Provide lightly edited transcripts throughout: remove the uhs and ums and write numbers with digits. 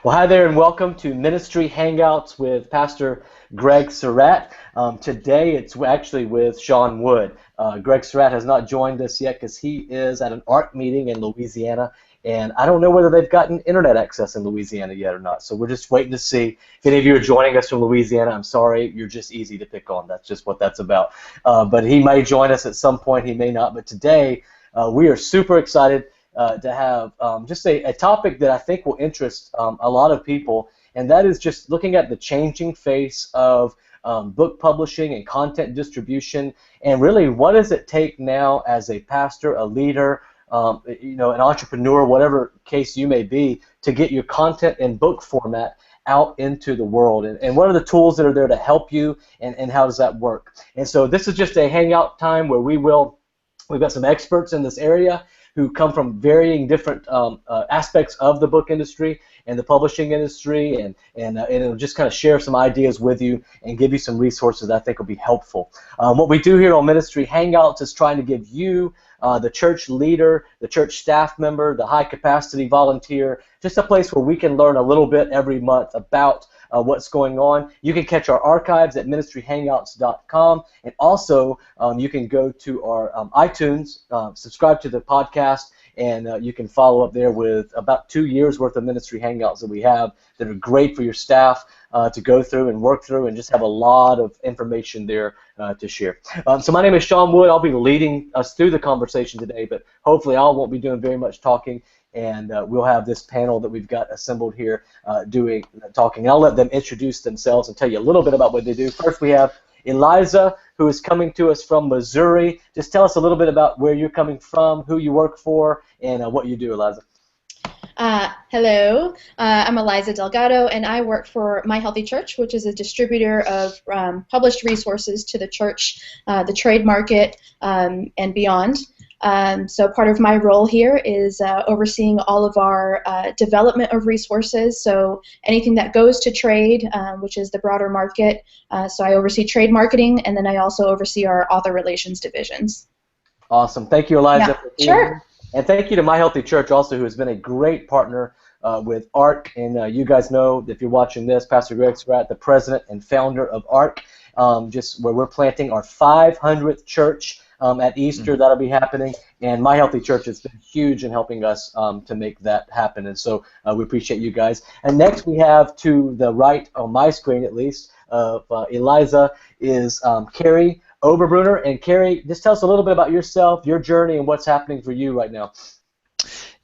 Well, hi there, and welcome to Ministry Hangouts with Pastor Greg Surratt. Today, it's actually with Sean Wood. Greg Surratt has not joined us yet because he is at an ARC meeting in Louisiana, and I don't know whether they've gotten internet access in Louisiana yet or not. So we're just waiting to see. If any of you are joining us from Louisiana, I'm sorry, you're just easy to pick on. That's just what that's about. But he may join us at some point. He may not. But today, we are super excited to have just a topic that I think will interest a lot of people, and that is just looking at the changing face of book publishing and content distribution, and really what does it take now as a pastor, a leader, an entrepreneur, whatever case you may be, to get your content in book format out into the world, and what are the tools that are there to help you, and how does that work? And so this is just a hangout time where we've got some experts in this area who come from varying different aspects of the book industry and the publishing industry, and it'll just kind of share some ideas with you and give you some resources that I think will be helpful. What we do here on Ministry Hangouts is trying to give you, the church leader, the church staff member, the high-capacity volunteer, just a place where we can learn a little bit every month about what's going on. You can catch our archives at ministryhangouts.com, and also you can go to our iTunes, subscribe to the podcast, and you can follow up there with about 2 years worth of Ministry Hangouts that we have that are great for your staff to go through and work through, and just have a lot of information there to share. So my name is Sean Wood. I'll be leading us through the conversation today, but hopefully I won't be doing very much talking, and we'll have this panel that we've got assembled here talking. And I'll let them introduce themselves and tell you a little bit about what they do. First, we have Eliza, who is coming to us from Missouri. Just tell us a little bit about where you're coming from, who you work for, and what you do, Eliza. Hello, I'm Eliza Delgado, and I work for My Healthy Church, which is a distributor of published resources to the church, the trade market, and beyond. So part of my role here is overseeing all of our development of resources, so anything that goes to trade, which is the broader market. So I oversee trade marketing, and then I also oversee our author relations divisions. Awesome. Thank you, Eliza. Yeah, sure. And thank you to My Healthy Church also, who has been a great partner with ARC. And you guys know, if you're watching this, Pastor Greg Surratt, the president and founder of ARC, just where we're planting our 500th church at Easter. That'll be happening. And My Healthy Church has been huge in helping us to make that happen. And so we appreciate you guys. And next we have, to the right, on my screen at least, of Eliza, is Carrie Oberbrunner. And Carrie, just tell us a little bit about yourself, your journey, and what's happening for you right now.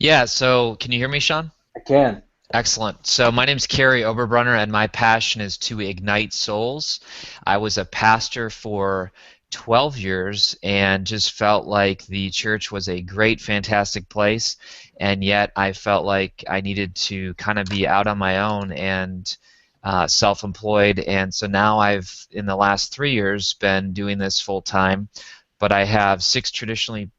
Yeah, so can you hear me, Sean? I can. Excellent. So my name's Carrie Oberbrunner, and my passion is to ignite souls. I was a pastor for 12 years and just felt like the church was a great, fantastic place, and yet I felt like I needed to kind of be out on my own and self-employed, and so now I've, in the last 3 years, been doing this full-time, but I have 6 traditionally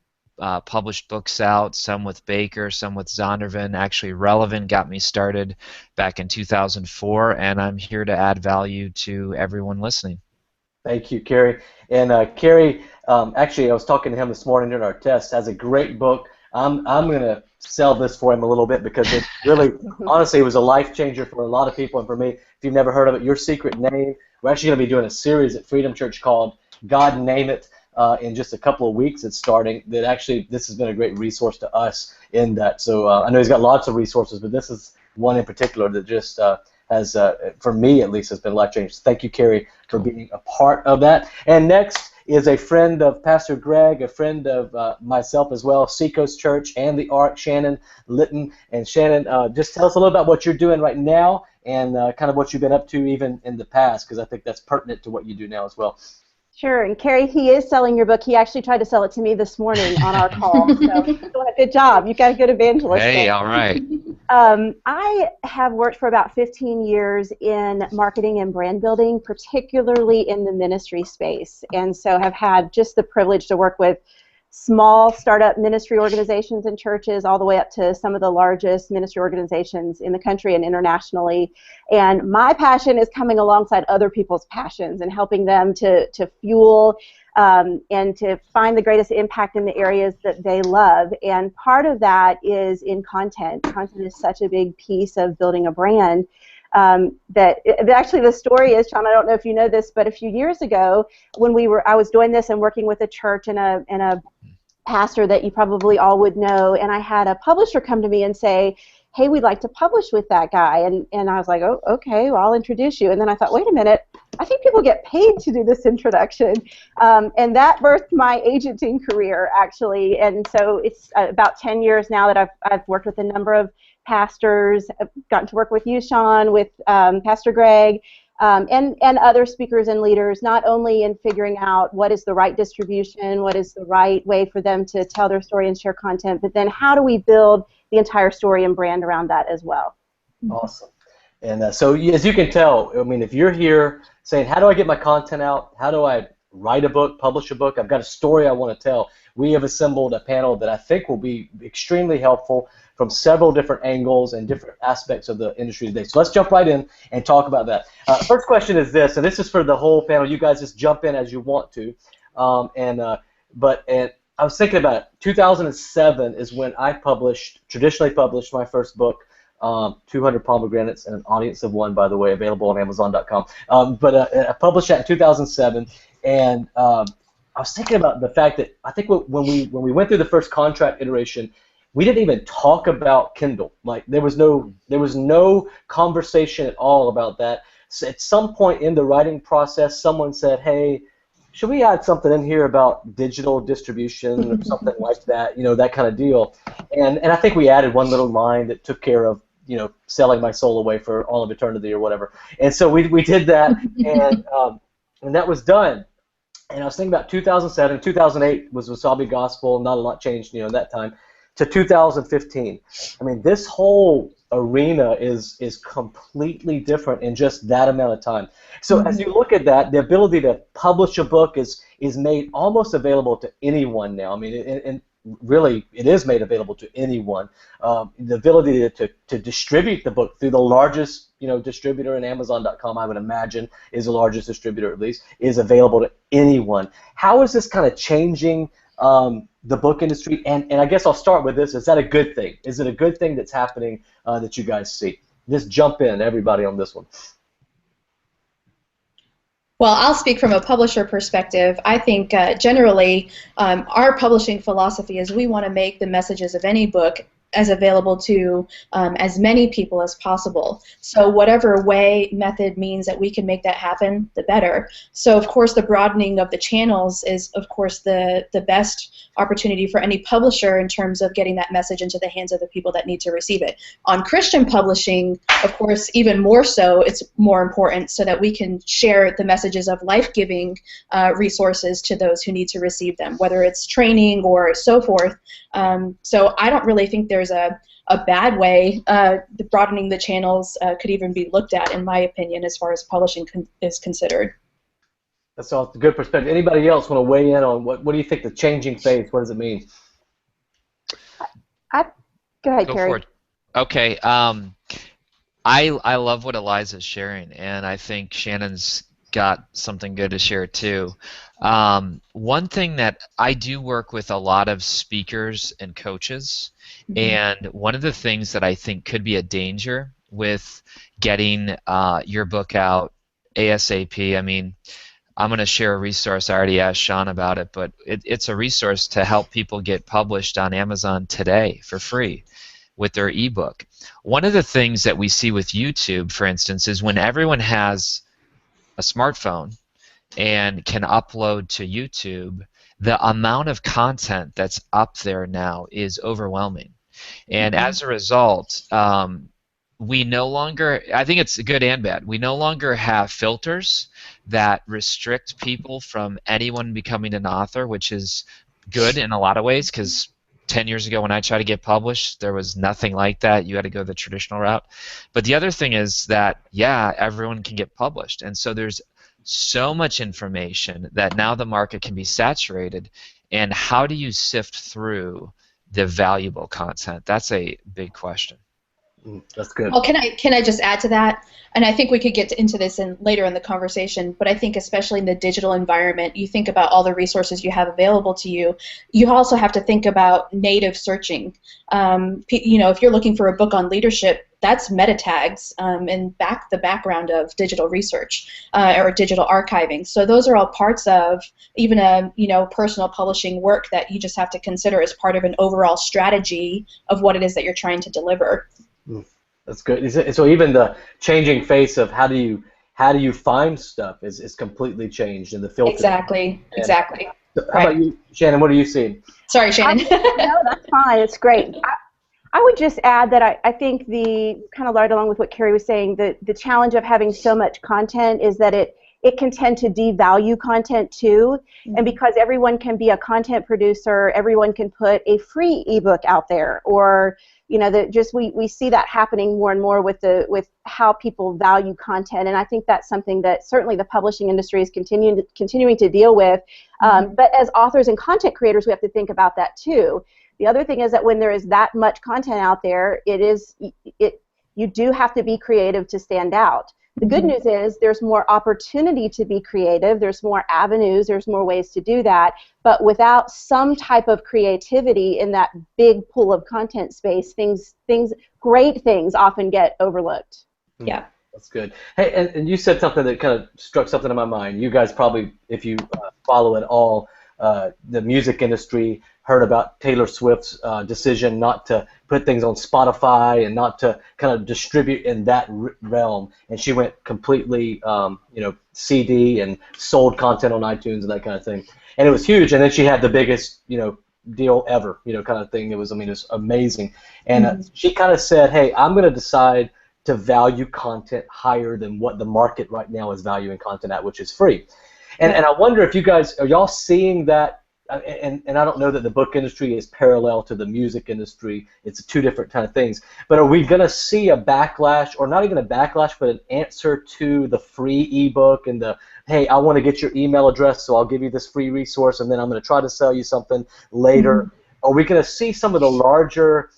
published books out, some with Baker, some with Zondervan. Actually, Relevant got me started back in 2004, and I'm here to add value to everyone listening. Thank you, Carrie. And Carrie, actually, I was talking to him this morning during our test, has a great book. I'm going to sell this for him a little bit because it really, honestly, it was a life changer for a lot of people, and for me. If you've never heard of it, Your Secret Name. We're actually going to be doing a series at Freedom Church called God Name It. In just a couple of weeks it's starting. That actually, this has been a great resource to us in that. So I know he's got lots of resources, but this is one in particular that just has, for me at least, has been life-changing. So thank you, Carrie, for being a part of that. And next is a friend of Pastor Greg, a friend of myself as well, Seacoast Church and the ARC, Shannon Litton. And Shannon, just tell us a little about what you're doing right now and kind of what you've been up to even in the past, because I think that's pertinent to what you do now as well. Sure, and Carrie, he is selling your book. He actually tried to sell it to me this morning on our call, so you're doing a good job. You've got a good evangelist. Hey, all right. I have worked for about 15 years in marketing and brand building, particularly in the ministry space, and so have had just the privilege to work with small startup ministry organizations and churches all the way up to some of the largest ministry organizations in the country and internationally. And my passion is coming alongside other people's passions and helping them to fuel and to find the greatest impact in the areas that they love. And part of that is in content. Content is such a big piece of building a brand. Actually, the story is, Sean, I don't know if you know this, but a few years ago when I was doing this and working with a church and a pastor that you probably all would know, and I had a publisher come to me and say, hey, we'd like to publish with that guy. And I was like, oh, okay, well, I'll introduce you. And then I thought, wait a minute, I think people get paid to do this introduction. And that birthed my agenting career, actually. And so it's about 10 years now that I've worked with a number of pastors. I've gotten to work with you, Sean, with Pastor Greg, and other speakers and leaders, not only in figuring out what is the right distribution, what is the right way for them to tell their story and share content, but then how do we build the entire story and brand around that as well. Awesome. And so as you can tell, I mean, if you're here saying, how do I get my content out? How do I write a book, publish a book? I've got a story I want to tell. We have assembled a panel that I think will be extremely helpful from several different angles and different aspects of the industry today. So let's jump right in and talk about that. First question is this, and this is for the whole panel. You guys just jump in as you want to. And I was thinking about it. 2007 is when I traditionally published my first book, 200 Pomegranates and an Audience of One, by the way, available on Amazon.com. I published that in 2007, and I was thinking about the fact that I think when we went through the first contract iteration, we didn't even talk about Kindle. Like there was no conversation at all about that. So at some point in the writing process, someone said, "Hey, should we add something in here about digital distribution or something like that? You know, that kind of deal." And I think we added one little line that took care of, you know, selling my soul away for all of eternity or whatever. And so we did that, and that was done. And I was thinking about 2007, 2008 was Wasabi Gospel. Not a lot changed, you know, that time. To 2015. I mean, this whole arena is completely different in just that amount of time. So as you look at that, the ability to publish a book is made almost available to anyone now. I mean, and really, it is made available to anyone. The ability to distribute the book through the largest, you know, distributor in Amazon.com, I would imagine, is the largest distributor at least, is available to anyone. How is this kind of changing the book industry? And I guess I'll start with this. Is that a good thing? Is it a good thing that's happening that you guys see? Just jump in, everybody, on this one. Well, I'll speak from a publisher perspective. I think generally our publishing philosophy is we want to make the messages of any book as available to as many people as possible. So whatever way, method, means that we can make that happen, the better. So of course the broadening of the channels is of course the best opportunity for any publisher in terms of getting that message into the hands of the people that need to receive it. On Christian publishing, of course, even more so, it's more important so that we can share the messages of life-giving resources to those who need to receive them, whether it's training or so forth. So I don't really think there's a bad way. Broadening the channels could even be looked at, in my opinion, as far as publishing is considered. That's all a good perspective. Anybody else want to weigh in on what do you think the changing face, what does it mean? Go ahead, Carrie. For it. Okay. I love what Eliza's sharing, and I think Shannon's got something good to share too. One thing that I do work with a lot of speakers and coaches, and one of the things that I think could be a danger with getting your book out ASAP, I mean, I'm going to share a resource. I already asked Sean about it, but it's a resource to help people get published on Amazon today for free with their ebook. One of the things that we see with YouTube, for instance, is when everyone has a smartphone and can upload to YouTube, the amount of content that's up there now is overwhelming. And as a result, we no longer, I think it's good and bad, we no longer have filters that restrict people from anyone becoming an author, which is good in a lot of ways, because 10 years ago when I tried to get published, there was nothing like that. You had to go the traditional route. But the other thing is that, yeah, everyone can get published. And so there's so much information that now the market can be saturated. and how do you sift through the valuable content? That's a big question. That's good. Well, can I just add to that? And I think we could get into this later in the conversation, but I think especially in the digital environment, you think about all the resources you have available to you. You also have to think about native searching. If you're looking for a book on leadership, that's meta tags and the background of digital research or digital archiving. So those are all parts of even a personal publishing work that you just have to consider as part of an overall strategy of what it is that you're trying to deliver. That's good. So even the changing face of how do you find stuff is completely changed in the filter. Exactly. So how about you, Shannon? What are you seeing? Sorry, Shannon. No, that's fine. It's great. I would just add that I think kind of right along with what Carrie was saying, the challenge of having so much content is that it can tend to devalue content too. Mm-hmm. And because everyone can be a content producer, everyone can put a free ebook out there, or we see that happening more and more with how people value content, and I think that's something that certainly the publishing industry is continuing to deal with. But as authors and content creators, we have to think about that too. The other thing is that when there is that much content out there, you do have to be creative to stand out. The good news is there's more opportunity to be creative, there's more avenues, there's more ways to do that, but without some type of creativity in that big pool of content space, great things often get overlooked. Yeah. That's good. Hey, and you said something that kind of struck something in my mind. You guys probably, if you follow at all the music industry, heard about Taylor Swift's decision not to put things on Spotify and not to kind of distribute in that realm, and she went completely, CD and sold content on iTunes and that kind of thing, and it was huge. And then she had the biggest, deal ever, kind of thing. It was amazing, and she kind of said, "Hey, I'm going to decide to value content higher than what the market right now is valuing content at, which is free." And I wonder if you guys are y'all seeing that. And I don't know that the book industry is parallel to the music industry. It's two different kind of things. But are we going to see a backlash, or not even a backlash, but an answer to the free ebook and the, hey, I want to get your email address, so I'll give you this free resource, and then I'm going to try to sell you something later? Are we going to see some of the larger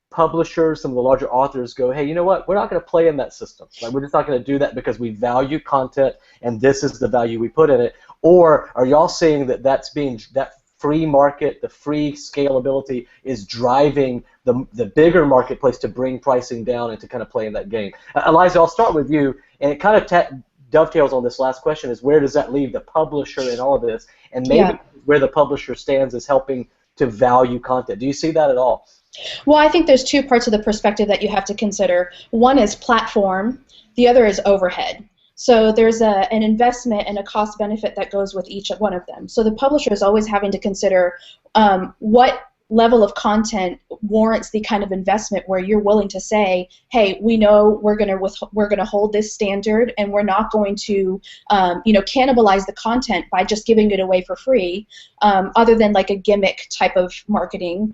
publishers, some of the larger authors go, hey, you know what? We're not going to play in that system. Like, we're just not going to do that because we value content, and this is the value we put in it. Or are y'all seeing that free market, the free scalability is driving the bigger marketplace to bring pricing down and to kind of play in that game? Eliza, I'll start with you, and it kind of dovetails on this last question, is where does that leave the publisher in all of this? And maybe where the publisher stands is helping to value content. Do you see that at all? Well, I think there's two parts of the perspective that you have to consider. One is platform, the other is overhead. So there's an investment and a cost benefit that goes with each one of them. So the publisher is always having to consider what level of content warrants the kind of investment where you're willing to say, hey, we know we're gonna hold this standard, and we're not going to cannibalize the content by just giving it away for free, other than like a gimmick type of marketing,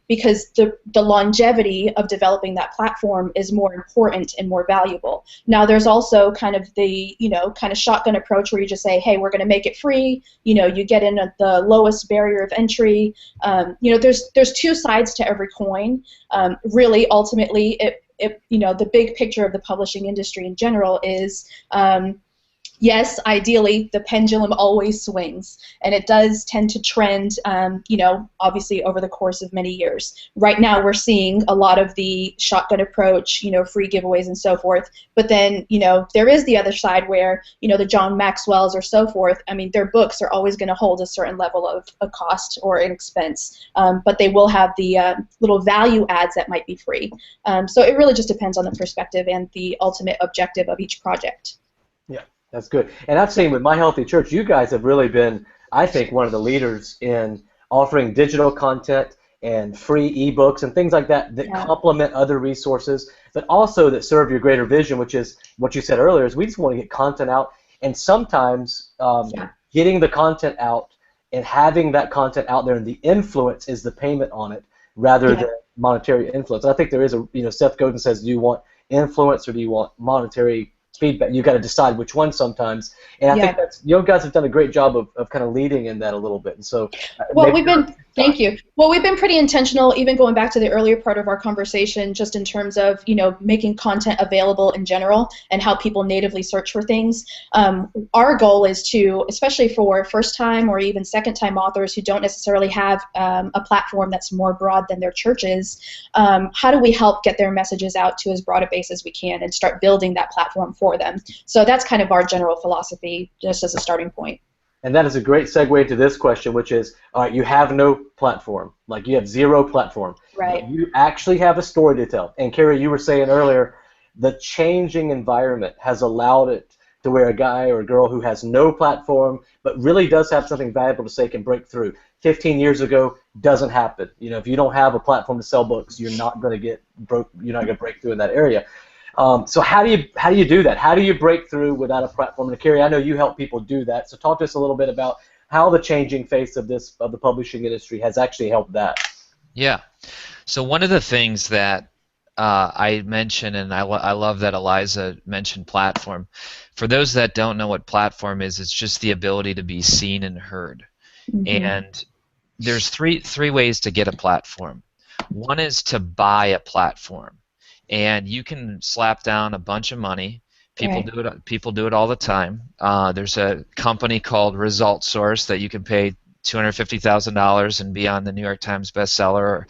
because the longevity of developing that platform is more important and more valuable. Now there's also kind of the kind of shotgun approach where you just say, hey, we're going to make it free. You get in at the lowest barrier of entry. There's two sides to every coin. Really, ultimately, the big picture of the publishing industry in general is, yes, ideally, the pendulum always swings, and it does tend to trend, obviously over the course of many years. Right now, we're seeing a lot of the shotgun approach, free giveaways and so forth. But then, there is the other side where, the John Maxwell's or so forth. I mean, their books are always going to hold a certain level of a cost or an expense, but they will have the little value adds that might be free. So it really just depends on the perspective and the ultimate objective of each project. Yeah. That's good. And I've seen with My Healthy Church, you guys have really been, I think, one of the leaders in offering digital content and free ebooks and things like that complement other resources, but also that serve your greater vision, which is what you said earlier, is we just want to get content out. And sometimes getting the content out and having that content out there, and the influence is the payment on it rather than monetary influence. And I think there is Seth Godin says, do you want influence or do you want monetary feedback. You got to decide which one sometimes. And I think that's, you guys have done a great job of kind of leading in that a little bit. And so, well, thank you. Well, we've been pretty intentional, even going back to the earlier part of our conversation, just in terms of, making content available in general and how people natively search for things. Our goal is to, especially for first-time or even second-time authors who don't necessarily have a platform that's more broad than their churches, how do we help get their messages out to as broad a base as we can and start building that platform for them? So that's kind of our general philosophy, just as a starting point. And that is a great segue to this question, which is, all right, you have no platform. Like, you have zero platform. Right. But you actually have a story to tell. And Carrie, you were saying earlier, the changing environment has allowed it to where a guy or a girl who has no platform but really does have something valuable to say can break through. 15 years ago, doesn't happen. If you don't have a platform to sell books, you're not going to get broke. You're not going to break through in that area. So how do you do that? How do you break through without a platform? And Carrie, I know you help people do that. So talk to us a little bit about how the changing face of the publishing industry has actually helped that. Yeah. So one of the things that I mentioned, and I love that Eliza mentioned platform. For those that don't know what platform is, it's just the ability to be seen and heard. Mm-hmm. And there's three ways to get a platform. One is to buy a platform. And you can slap down a bunch of money. People do it. People do it all the time. There's a company called Result Source that you can pay $250,000 and be on the New York Times bestseller or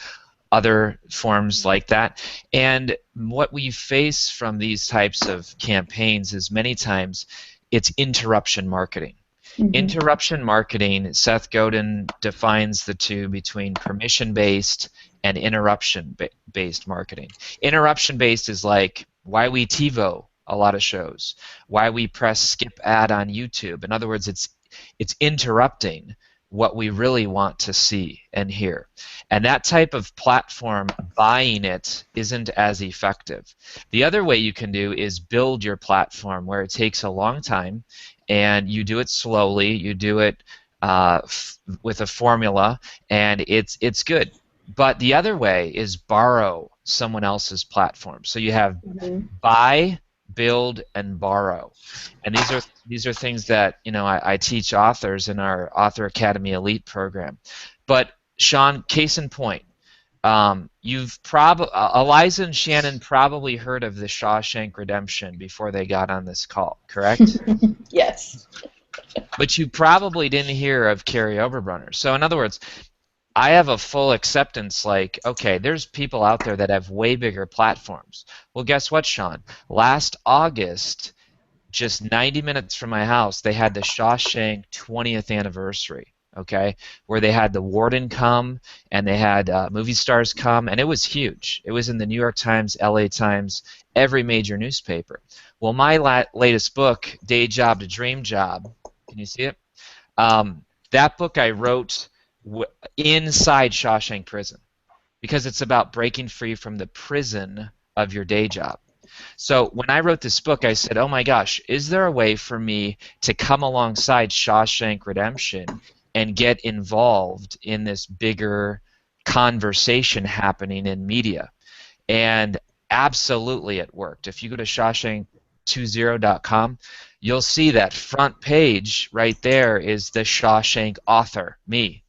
other forms like that. And what we face from these types of campaigns is many times it's interruption marketing. Mm-hmm. Interruption marketing, Seth Godin defines the two between permission-based and interruption-based marketing. Interruption-based is like why we TiVo a lot of shows, why we press skip ad on YouTube. In other words, it's interrupting what we really want to see and hear. And that type of platform, buying it, isn't as effective. The other way you can do is build your platform, where it takes a long time, and you do it slowly, you do it with a formula, and it's good. But the other way is borrow someone else's platform. So you have buy, build, and borrow. And these are things that I teach authors in our Author Academy Elite program. But Sean, case in point, you've Eliza and Shannon probably heard of the Shawshank Redemption before they got on this call, correct? Yes. But you probably didn't hear of Carrie Oberbrunner. So in other words, I have a full acceptance, like, okay, there's people out there that have way bigger platforms. Well, guess what, Sean? Last August, just 90 minutes from my house, they had the Shawshank 20th anniversary, okay, where they had the warden come and they had movie stars come, and it was huge. It was in the New York Times, LA Times, every major newspaper. Well, my latest book, Day Job to Dream Job, can you see it? That book I wrote inside Shawshank Prison, because it's about breaking free from the prison of your day job. So when I wrote this book, I said, oh my gosh, is there a way for me to come alongside Shawshank Redemption and get involved in this bigger conversation happening in media? And absolutely it worked. If you go to Shawshank20.com, you'll see that front page right there is the Shawshank author, me.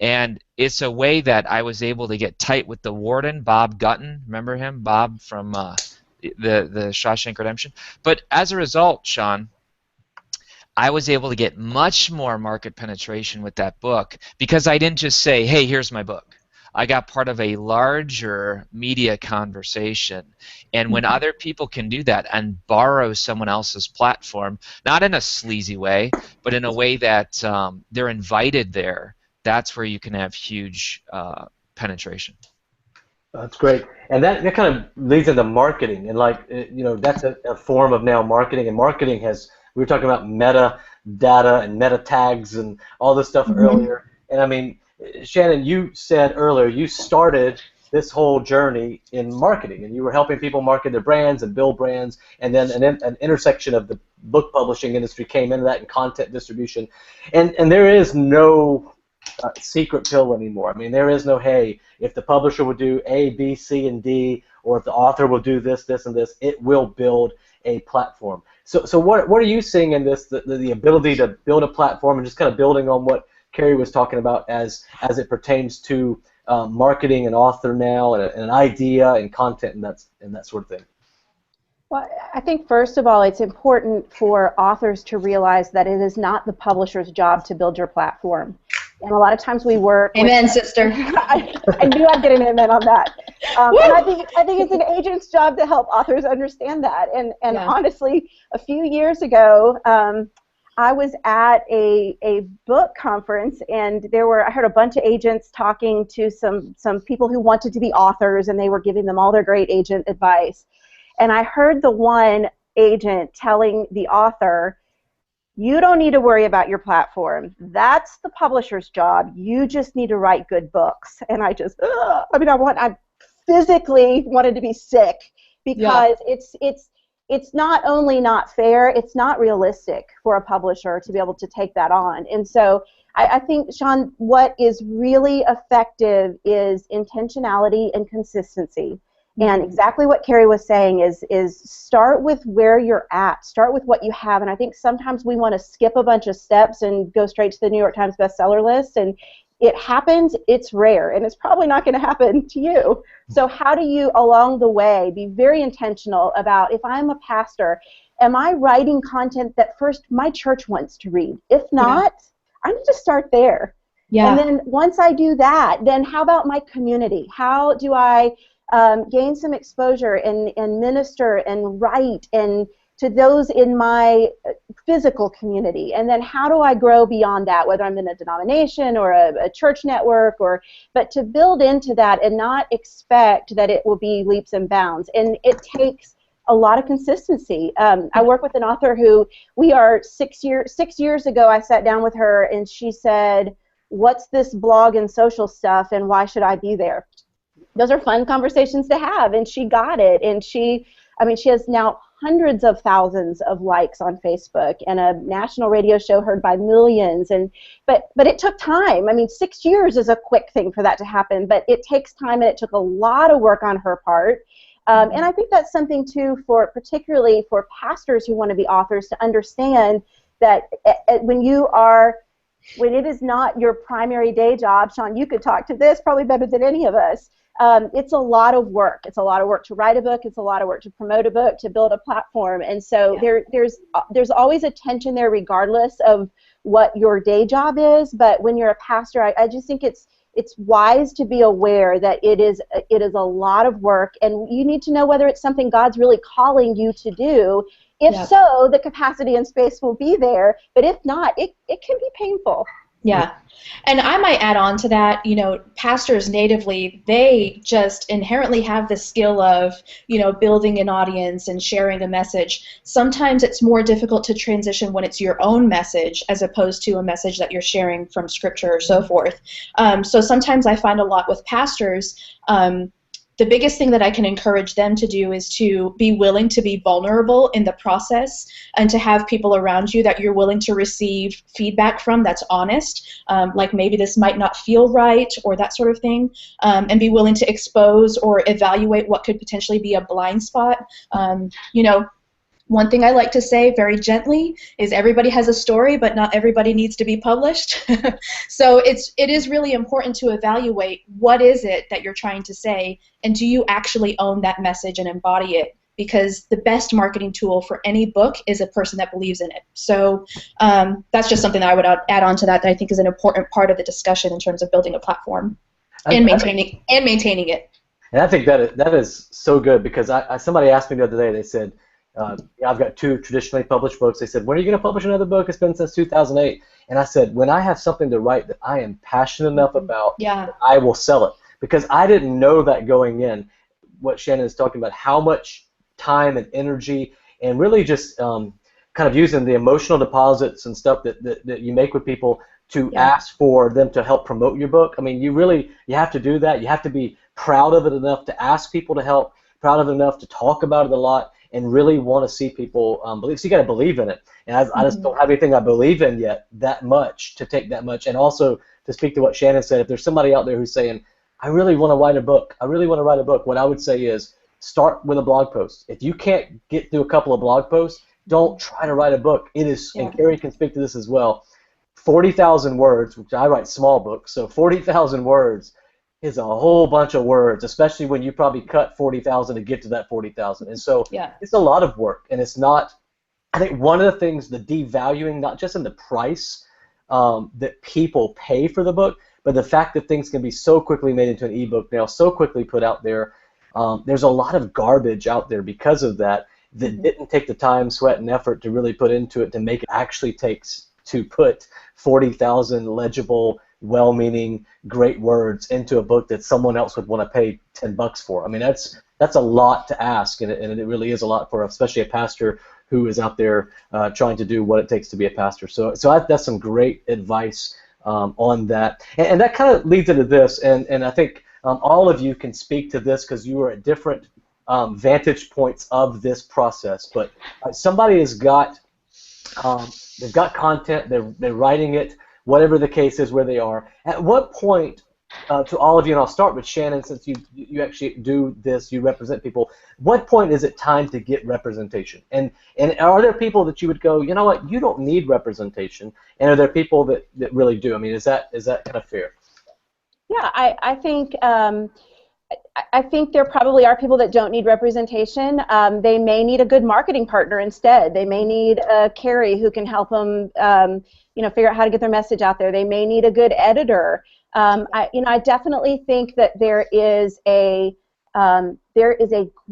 And it's a way that I was able to get tight with the warden, Bob Gutton. Remember him? Bob from the Shawshank Redemption. But as a result, Sean, I was able to get much more market penetration with that book, because I didn't just say, hey, here's my book. I got part of a larger media conversation. And when other people can do that and borrow someone else's platform, not in a sleazy way, but in a way that they're invited there, that's where you can have huge penetration. That's great, and that kind of leads into marketing, and that's a form of now marketing. And marketing we were talking about meta data and meta tags and all this stuff earlier. And I mean, Shannon, you said earlier you started this whole journey in marketing, and you were helping people market their brands and build brands, and then an intersection of the book publishing industry came into that, and content distribution, and there is no secret pill anymore. I mean, there is no, hey, if the publisher will do A, B, C, and D, or if the author will do this, this, and this, it will build a platform. So what are you seeing in this, the ability to build a platform, and just kind of building on what Carrie was talking about as it pertains to marketing an author now, and an idea and content and that sort of thing? Well, I think first of all, it's important for authors to realize that it is not the publisher's job to build your platform. And a lot of times we work. Amen, sister. I knew I'd get an amen on that. And I think it's an agent's job to help authors understand that. And Yeah. honestly, a few years ago, I was at a book conference, and I heard a bunch of agents talking to some people who wanted to be authors, and they were giving them all their great agent advice. And I heard the one agent telling the author, "You don't need to worry about your platform. That's the publisher's job. You just need to write good books." And I just, I physically wanted to be sick, because it's not only not fair, it's not realistic for a publisher to be able to take that on. And so I think, Sean, what is really effective is intentionality and consistency. And exactly what Carrie was saying is start with where you're at. Start with what you have. And I think sometimes we want to skip a bunch of steps and go straight to the New York Times bestseller list. And it happens. It's rare. And it's probably not going to happen to you. So how do you, along the way, be very intentional about, if I'm a pastor, am I writing content that first my church wants to read? If not, I need to start there. Yeah. And then once I do that, then how about my community? How do I gain some exposure and minister and write and to those in my physical community? And then how do I grow beyond that, whether I'm in a denomination or a church network, but to build into that and not expect that it will be leaps and bounds. And it takes a lot of consistency. I work with an author who 6 years ago, I sat down with her and she said, "What's this blog and social stuff, and why should I be there?" Those are fun conversations to have, and she got it. And she has now hundreds of thousands of likes on Facebook and a national radio show heard by millions. But it took time. 6 years is a quick thing for that to happen, but it takes time, and it took a lot of work on her part. And I think that's something too, particularly for pastors who want to be authors, to understand that when it is not your primary day job, Sean, you could talk to this probably better than any of us. It's a lot of work. It's a lot of work to write a book. It's a lot of work to promote a book, to build a platform. And so there's always a tension there, regardless of what your day job is. But when you're a pastor, I just think it's wise to be aware that it is a lot of work, and you need to know whether it's something God's really calling you to do. If so, the capacity and space will be there. But if not, it can be painful. Yeah. And I might add on to that, pastors natively, they just inherently have the skill of, building an audience and sharing a message. Sometimes it's more difficult to transition when it's your own message as opposed to a message that you're sharing from Scripture or so forth. So sometimes I find a lot with pastors, the biggest thing that I can encourage them to do is to be willing to be vulnerable in the process, and to have people around you that you're willing to receive feedback from that's honest, like maybe this might not feel right or that sort of thing, and be willing to expose or evaluate what could potentially be a blind spot. One thing I like to say very gently is everybody has a story, but not everybody needs to be published. So it is really important to evaluate what is it that you're trying to say, and do you actually own that message and embody it? Because the best marketing tool for any book is a person that believes in it. So that's just something that I would add on to that I think is an important part of the discussion in terms of building a platform and maintaining it. And I think that is so good, because somebody asked me the other day, they said, I've got 2 traditionally published books. They said, "When are you going to publish another book? It's been since 2008. And I said, when I have something to write that I am passionate enough about, I will sell it. Because I didn't know that going in, what Shannon is talking about, how much time and energy, and really just kind of using the emotional deposits and stuff that you make with people to ask for them to help promote your book. You have to do that. You have to be proud of it enough to ask people to help, proud of it enough to talk about it a lot, and really want to see people believe. So you got to believe in it. And I just don't have anything I believe in yet that much to take that much. And also, to speak to what Shannon said, if there's somebody out there who's saying, "I really want to write a book. I really want to write a book," what I would say is, start with a blog post. If you can't get through a couple of blog posts, don't try to write a book. It is, Yeah. and Carrie can speak to this as well, 40,000 words, which I write small books, so 40,000 words is a whole bunch of words, especially when you probably cut 40,000 to get to that 40,000. And so Yeah. it's a lot of work, and it's not, I think one of the things, the devaluing, not just in the price that people pay for the book, but the fact that things can be so quickly made into an ebook now, so quickly put out there. There's a lot of garbage out there because of that didn't take the time, sweat, and effort to really put into it to make it actually takes to put 40,000 legible, well-meaning, great words into a book that someone else would want to pay $10 for. I mean, that's a lot to ask, and it really is a lot for especially a pastor who is out there trying to do what it takes to be a pastor. So that's some great advice on that. And that kind of leads into this, and I think all of you can speak to this because you are at different vantage points of this process. But somebody has got, they've got content, they're writing it, whatever the case is where they are. At what point, to all of you, and I'll start with Shannon, since you actually do this, you represent people, what point is it time to get representation? And are there people that you would go, you know what, you don't need representation, and are there people that really do? I mean, is that kind of fair? Yeah, I think there probably are people that don't need representation. They may need a good marketing partner instead. They may need a Carrie who can help them, figure out how to get their message out there. They may need a good editor. I definitely think that there is a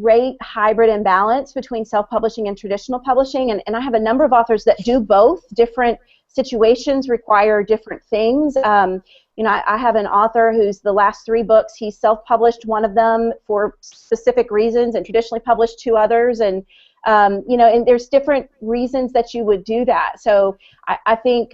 great hybrid imbalance between self-publishing and traditional publishing, and I have a number of authors that do both. Different situations require different things. I have an author who's the last 3 books, he self-published one of them for specific reasons and traditionally published 2 others, and and there's different reasons that you would do that. So I think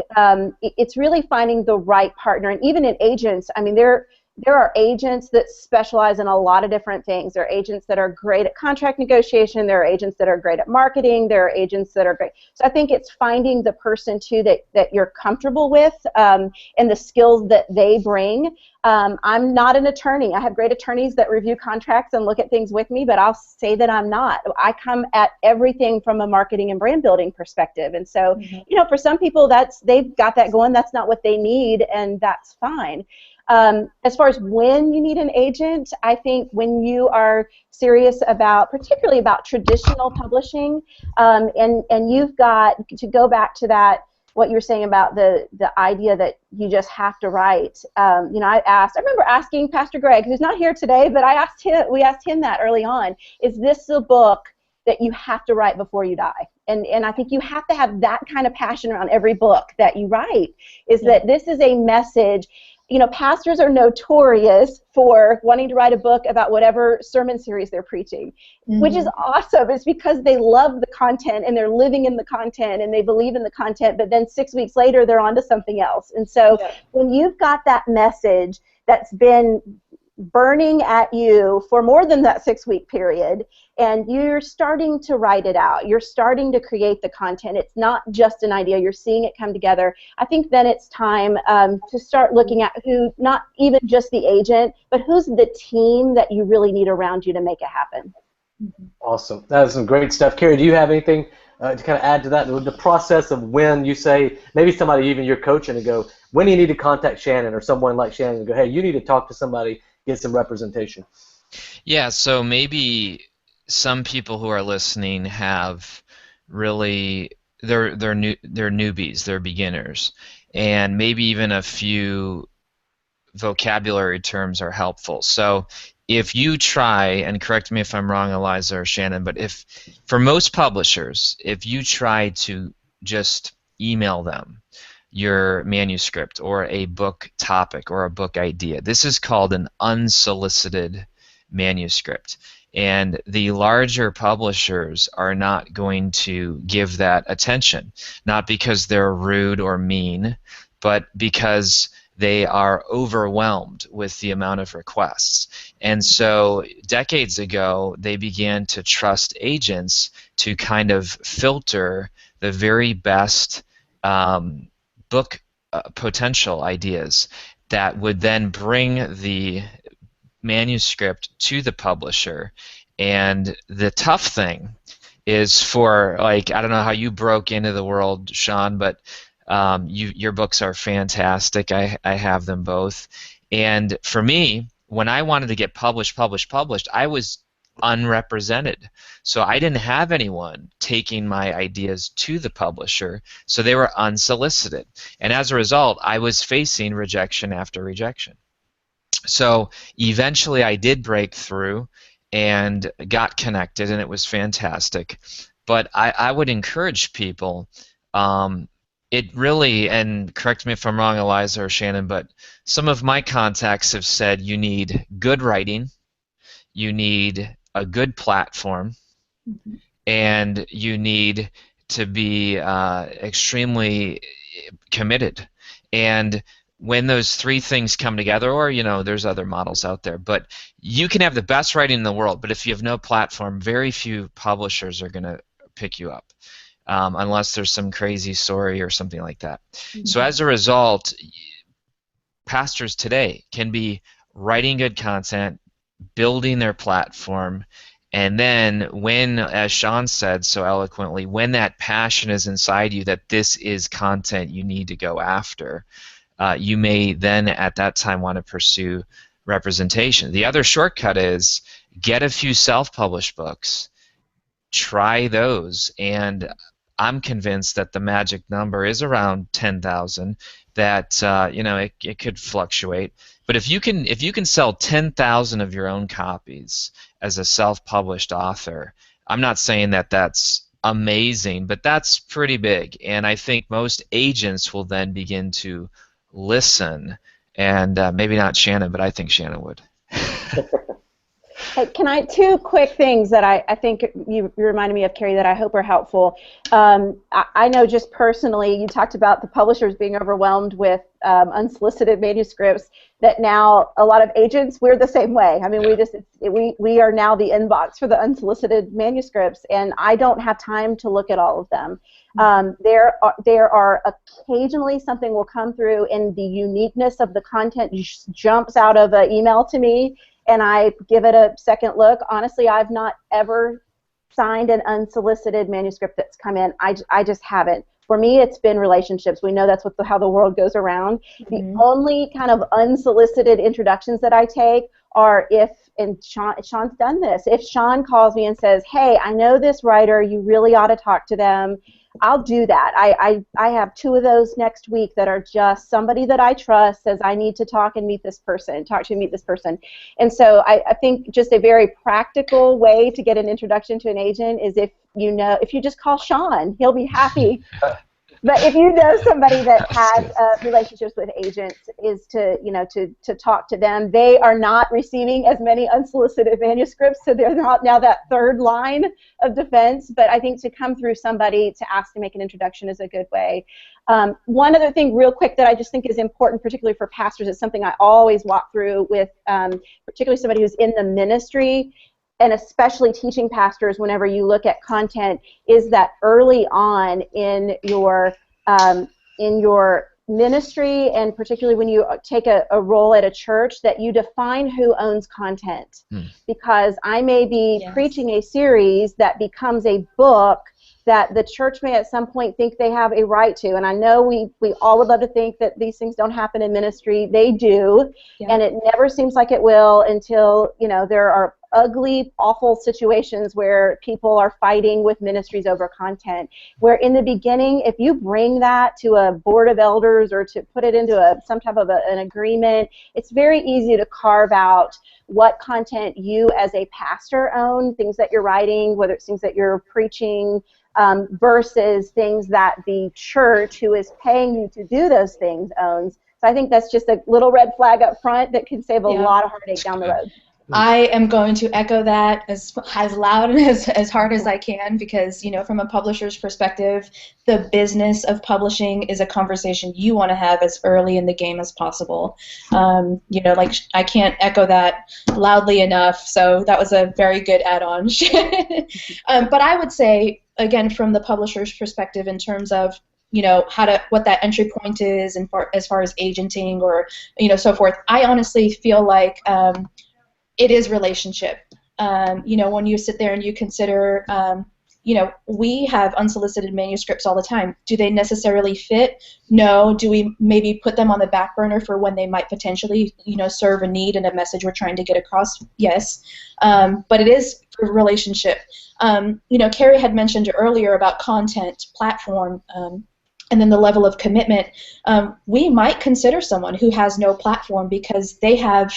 it's really finding the right partner, and even in agents, I mean, there are agents that specialize in a lot of different things. There are agents that are great at contract negotiation. There are agents that are great at marketing. There are agents that are great. So I think it's finding the person, too, that you're comfortable with and the skills that they bring. I'm not an attorney. I have great attorneys that review contracts and look at things with me, but I'll say that I'm not. I come at everything from a marketing and brand building perspective. And so, for some people, they've got that going. That's not what they need, and that's fine. As far as when you need an agent, I think when you are serious about, particularly about traditional publishing, and you've got to go back to that, what you were saying about the idea that you just have to write. I remember asking Pastor Greg, who's not here today, but we asked him that early on, is this the book that you have to write before you die? And I think you have to have that kind of passion around every book that you write, is that this is a message. Pastors are notorious for wanting to write a book about whatever sermon series they're preaching, which is awesome. It's because they love the content and they're living in the content and they believe in the content, but then 6 weeks later they're on to something else. And so when you've got that message that's been burning at you for more than that 6-week period, and you're starting to write it out, you're starting to create the content, it's not just an idea, you're seeing it come together, I think then it's time to start looking at who, not even just the agent, but who's the team that you really need around you to make it happen. Awesome. That is some great stuff. Carrie, do you have anything to kind of add to that? The process of when you say, maybe somebody even you're coaching and go, when do you need to contact Shannon or someone like Shannon and go, hey, you need to talk to somebody, get some representation? Yeah, so maybe some people who are listening have really they're newbies, they're beginners, and maybe even a few vocabulary terms are helpful. So if you try, and correct me if I'm wrong, Eliza or Shannon, but if for most publishers, if you try to just email them your manuscript or a book topic or a book idea, this is called an unsolicited manuscript. And the larger publishers are not going to give that attention, not because they're rude or mean, but because they are overwhelmed with the amount of requests. And so decades ago, they began to trust agents to kind of filter the very best book potential ideas that would then bring the manuscript to the publisher. And the tough thing is for, like, I don't know how you broke into the world, Sean, but your books are fantastic. I have them both. And for me, when I wanted to get published, I was unrepresented. So I didn't have anyone taking my ideas to the publisher, so they were unsolicited. And as a result, I was facing rejection after rejection. So eventually I did break through and got connected, and it was fantastic. But I would encourage people, it really, and correct me if I'm wrong, Eliza or Shannon, but some of my contacts have said you need good writing, you need a good platform, and you need to be extremely committed. And when those three things come together, or there's other models out there, but you can have the best writing in the world, but if you have no platform, very few publishers are going to pick you up, unless there's some crazy story or something like that. So as a result, pastors today can be writing good content, building their platform, and then when, as Sean said so eloquently, when that passion is inside you that this is content you need to go after, you may then at that time want to pursue representation. The other shortcut is get a few self-published books, try those, and I'm convinced that the magic number is around 10,000. That it could fluctuate, but if you can sell 10,000 of your own copies as a self-published author, I'm not saying that that's amazing, but that's pretty big, and I think most agents will then begin to listen, and maybe not Shannon, but I think Shannon would. Hey, two quick things that I think you reminded me of, Carrie, that I hope are helpful. I know just personally, you talked about the publishers being overwhelmed with unsolicited manuscripts, that now a lot of agents, we're the same way. I mean, we are now the inbox for the unsolicited manuscripts, and I don't have time to look at all of them. There are occasionally something will come through, and the uniqueness of the content just jumps out of an email to me, and I give it a second look. Honestly, I've not ever signed an unsolicited manuscript that's come in. I just haven't. For me, it's been relationships. We know that's how the world goes around. The only kind of unsolicited introductions that I take are and Sean's done this, if Sean calls me and says, hey, I know this writer, you really ought to talk to them, I'll do that. I have two of those next week that are just somebody that I trust says I need to talk to and meet this person. And so I think just a very practical way to get an introduction to an agent is if you just call Sean, he'll be happy. But if you know somebody that has relationships with agents, is to talk to them. They are not receiving as many unsolicited manuscripts, so they're not now that third line of defense. But I think to come through somebody to ask to make an introduction is a good way. One other thing real quick that I just think is important, particularly for pastors, is something I always walk through with particularly somebody who's in the ministry, and especially teaching pastors whenever you look at content, is that early on in your ministry, and particularly when you take a role at a church, that you define who owns content. Because I may be preaching a series that becomes a book that the church may at some point think they have a right to. And I know we all would love to think that these things don't happen in ministry. They do, and it never seems like it will until there are ugly, awful situations where people are fighting with ministries over content. Where in the beginning, if you bring that to a board of elders or to put it into some type of an agreement, it's very easy to carve out what content you as a pastor own, things that you're writing, whether it's things that you're preaching, versus things that the church who is paying you to do those things owns. So I think that's just a little red flag up front that can save a lot of heartache down the road. I am going to echo that as loud and as hard as I can, because from a publisher's perspective, the business of publishing is a conversation you want to have as early in the game as possible. Like I can't echo that loudly enough, so that was a very good add-on. But I would say, again, from the publisher's perspective, in terms of what that entry point is, and as far as agenting or so forth, I honestly feel like it is relationship. When you sit there and you consider we have unsolicited manuscripts all the time. Do they necessarily fit? No. Do we maybe put them on the back burner for when they might potentially, serve a need and a message we're trying to get across? Yes. But it is a relationship. Carrie had mentioned earlier about content, platform, and then the level of commitment. We might consider someone who has no platform because they have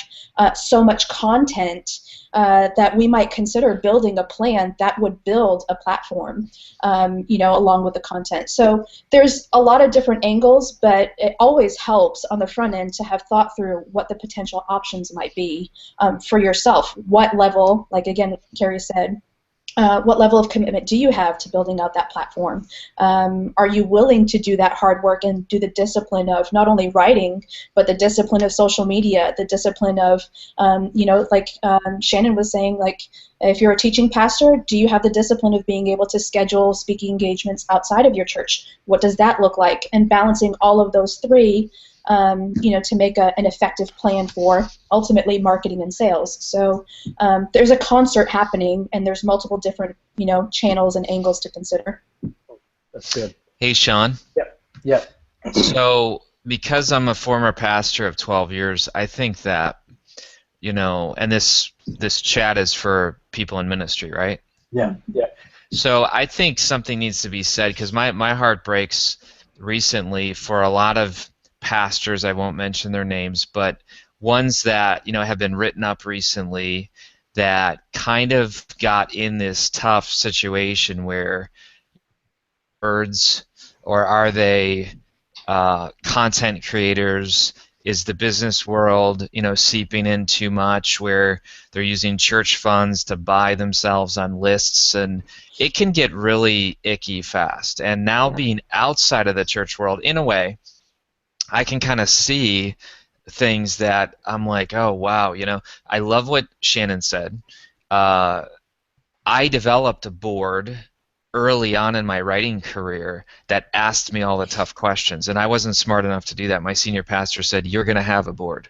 so much content that we might consider building a plan that would build a platform, along with the content. So there's a lot of different angles, but it always helps on the front end to have thought through what the potential options might be for yourself. What level, like again, Carrie said, what level of commitment do you have to building out that platform? Are you willing to do that hard work and do the discipline of not only writing, but the discipline of social media, the discipline of, Shannon was saying, like, if you're a teaching pastor, do you have the discipline of being able to schedule speaking engagements outside of your church? What does that look like? And balancing all of those three, to make an effective plan for ultimately marketing and sales. So there's a concert happening, and there's multiple different, channels and angles to consider. That's good. Hey, Sean. Yep. So because I'm a former pastor of 12 years, I think that, and this chat is for people in ministry, right? Yeah. So I think something needs to be said, because my heart breaks recently for a lot of pastors, I won't mention their names, but ones that have been written up recently that kind of got in this tough situation where birds, or are they content creators? Is the business world seeping in too much, where they're using church funds to buy themselves on lists, and it can get really icky fast. And now being outside of the church world, in a way, I can kind of see things that I'm like, oh, wow, I love what Shannon said. I developed a board early on in my writing career that asked me all the tough questions, and I wasn't smart enough to do that. My senior pastor said, you're going to have a board.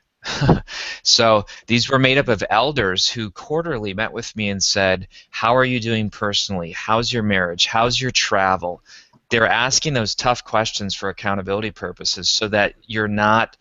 So these were made up of elders who quarterly met with me and said, how are you doing personally? How's your marriage? How's your travel? They're asking those tough questions for accountability purposes, so that you're not,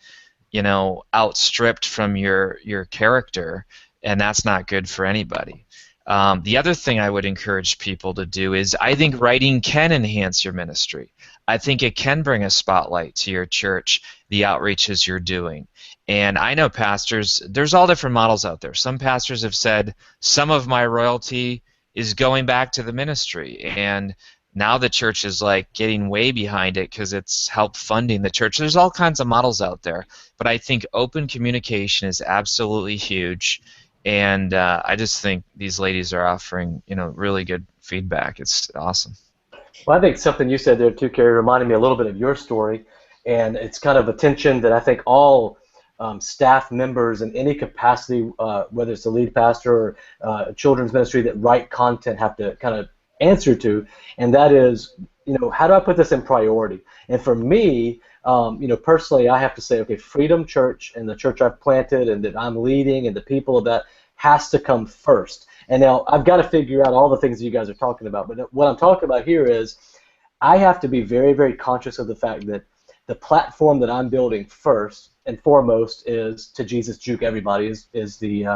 outstripped from your character, and that's not good for anybody. The other thing I would encourage people to do is, I think writing can enhance your ministry. I think it can bring a spotlight to your church, the outreaches you're doing. And I know pastors, there's all different models out there. Some pastors have said, some of my royalty is going back to the ministry, and now the church is like getting way behind it because it's helped funding the church. There's all kinds of models out there, but I think open communication is absolutely huge, and I just think these ladies are offering really good feedback. It's awesome. Well, I think something you said there too, Carrie, reminded me a little bit of your story, and it's kind of a tension that I think all staff members in any capacity, whether it's a lead pastor or children's ministry that write content, have to kind of answer to, and that is, how do I put this in priority? And for me, personally, I have to say, okay, Freedom Church and the church I've planted and that I'm leading and the people of that has to come first. And now I've got to figure out all the things that you guys are talking about, but what I'm talking about here is I have to be very, very conscious of the fact that the platform that I'm building first and foremost is to Jesus Juke everybody, is the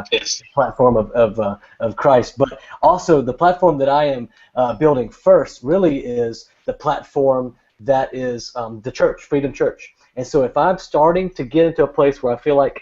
platform of Christ. But also the platform that I am building first really is the platform that is the church, Freedom Church. And so if I'm starting to get into a place where I feel like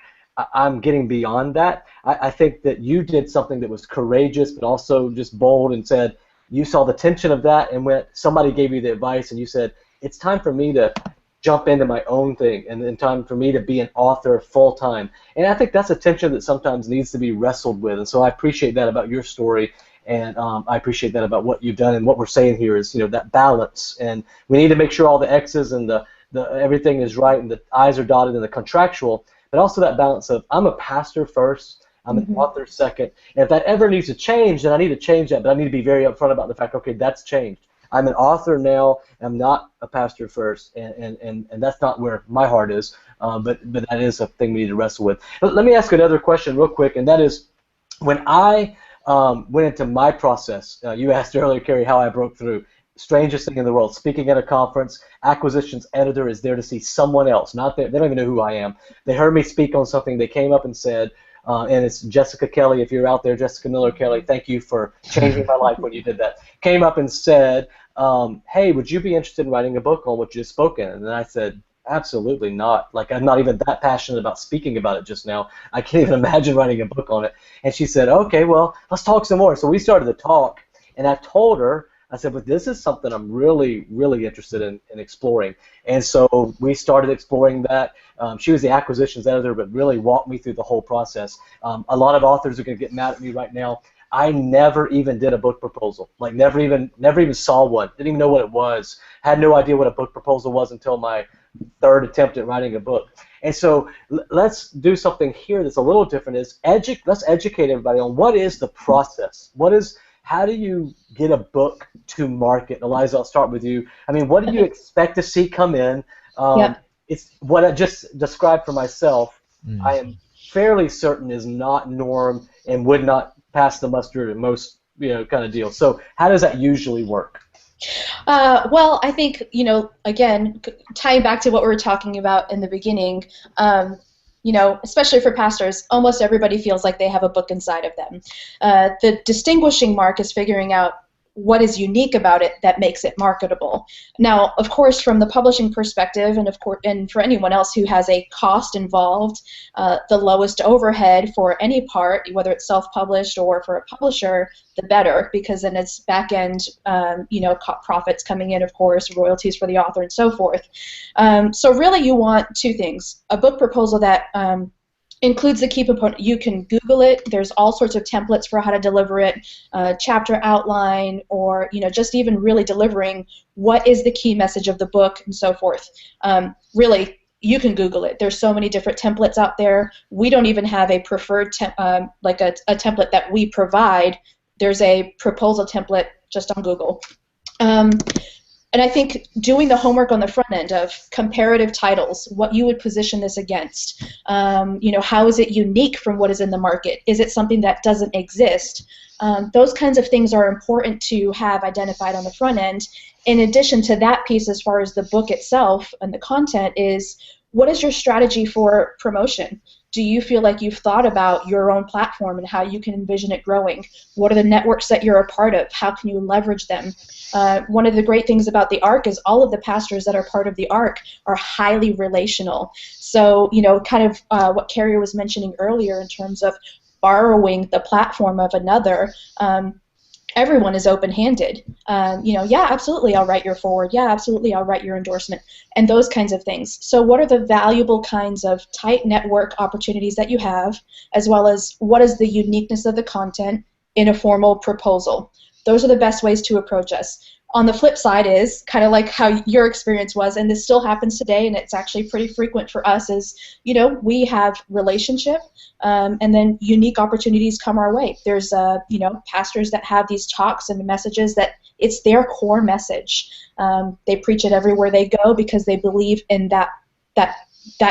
I'm getting beyond that, I think that you did something that was courageous but also just bold, and said, you saw the tension of that, and when somebody gave you the advice and you said, it's time for me to jump into my own thing, and then time for me to be an author full time. And I think that's a tension that sometimes needs to be wrestled with. And so I appreciate that about your story, and I appreciate that about what you've done. And what we're saying here is, that balance. And we need to make sure all the X's and the everything is right and the I's are dotted and the contractual, but also that balance of I'm a pastor first, I'm an author second. And if that ever needs to change, then I need to change that. But I need to be very upfront about the fact, okay, that's changed. I'm an author now. I'm not a pastor first, and that's not where my heart is. But that is a thing we need to wrestle with. But let me ask another question real quick, and that is, when I went into my process. You asked earlier, Carrie, how I broke through. Strangest thing in the world, speaking at a conference, acquisitions editor is there to see someone else, not there. They don't even know who I am. They heard me speak on something. They came up and said, and it's Jessica Kelly, if you're out there, Jessica Miller Kelly, thank you for changing my life when you did that. Came up and said, hey, would you be interested in writing a book on what you just spoken? And then I said, absolutely not. Like, I'm not even that passionate about speaking about it just now. I can't even imagine writing a book on it. And she said, okay, well, let's talk some more. So we started to talk, and I told her, I said, but this is something I'm really, really interested in exploring. And so we started exploring that. She was the acquisitions editor, but really walked me through the whole process. A lot of authors are going to get mad at me right now. I never even did a book proposal. Like, never even saw one. Didn't even know what it was. Had no idea what a book proposal was until my third attempt at writing a book. And so let's do something here that's a little different. Let's educate everybody on what is the process. How do you get a book to market? Eliza, I'll start with you. I mean, what do you expect to see come in? It's what I just described for myself. I am fairly certain is not norm and would not pass the muster in most kind of deals. So how does that usually work? Well, I think, again, tying back to what we were talking about in the beginning, especially for pastors, almost everybody feels like they have a book inside of them. The distinguishing mark is figuring out what is unique about it that makes it marketable. Now, of course, from the publishing perspective, and for anyone else who has a cost involved, the lowest overhead for any part, whether it's self-published or for a publisher, the better, because then it's back-end, profits coming in, of course, royalties for the author, and so forth. So really, you want two things: a book proposal that includes the key component. You can Google it. There's all sorts of templates for how to deliver it, chapter outline, or just even really delivering what is the key message of the book and so forth. Really, you can Google it. There's so many different templates out there. We don't even have a preferred like a template that we provide. There's a proposal template just on Google. And I think doing the homework on the front end of comparative titles, what you would position this against, how is it unique from what is in the market? Is it something that doesn't exist? Those kinds of things are important to have identified on the front end. In addition to that piece, as far as the book itself and the content, is what is your strategy for promotion? Do you feel like you've thought about your own platform and how you can envision it growing? What are the networks that you're a part of? How can you leverage them? One of the great things about the ARC is all of the pastors that are part of the ARC are highly relational. So, kind of what Carrie was mentioning earlier in terms of borrowing the platform of another, everyone is open-handed. Yeah, absolutely, I'll write your forward. Yeah, absolutely, I'll write your endorsement, and those kinds of things. So what are the valuable kinds of tight network opportunities that you have, as well as what is the uniqueness of the content in a formal proposal? Those are the best ways to approach us. On the flip side is kind of like how your experience was, and this still happens today, and it's actually pretty frequent for us, is, we have relationship, and then unique opportunities come our way. There's, pastors that have these talks and messages that it's their core message. They preach it everywhere they go because they believe in that